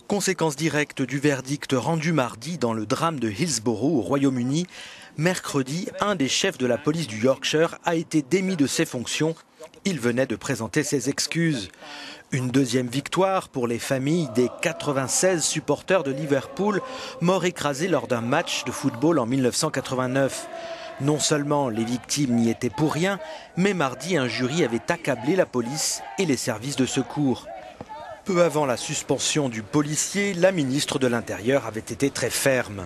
Conséquence directe du verdict rendu mardi dans le drame de Hillsborough au Royaume-Uni, mercredi, un des chefs de la police du Yorkshire a été démis de ses fonctions. Il venait de présenter ses excuses. Une deuxième victoire pour les familles des 96 supporters de Liverpool morts écrasés lors d'un match de football en 1989. Non seulement les victimes n'y étaient pour rien, mais mardi, un jury avait accablé la police et les services de secours. Peu avant la suspension du policier, la ministre de l'Intérieur avait été très ferme.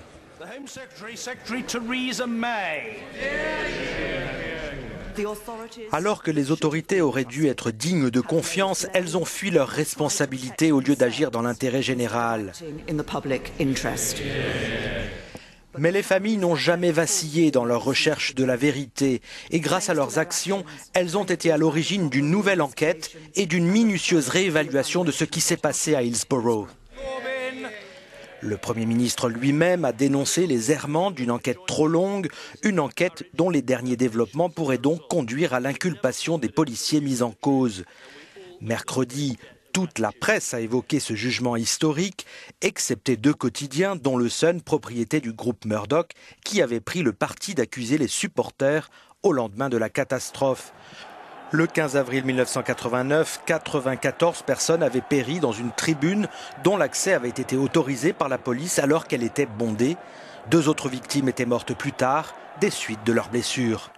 Alors que les autorités auraient dû être dignes de confiance, elles ont fui leurs responsabilités au lieu d'agir dans l'intérêt général. Mais les familles n'ont jamais vacillé dans leur recherche de la vérité et grâce à leurs actions, elles ont été à l'origine d'une nouvelle enquête et d'une minutieuse réévaluation de ce qui s'est passé à Hillsborough. Le Premier ministre lui-même a dénoncé les errements d'une enquête trop longue, une enquête dont les derniers développements pourraient donc conduire à l'inculpation des policiers mis en cause. Mercredi, toute la presse a évoqué ce jugement historique, excepté deux quotidiens, dont le Sun, propriété du groupe Murdoch, qui avait pris le parti d'accuser les supporters au lendemain de la catastrophe. Le 15 avril 1989, 94 personnes avaient péri dans une tribune dont l'accès avait été autorisé par la police alors qu'elle était bondée. 2 autres victimes étaient mortes plus tard, des suites de leurs blessures.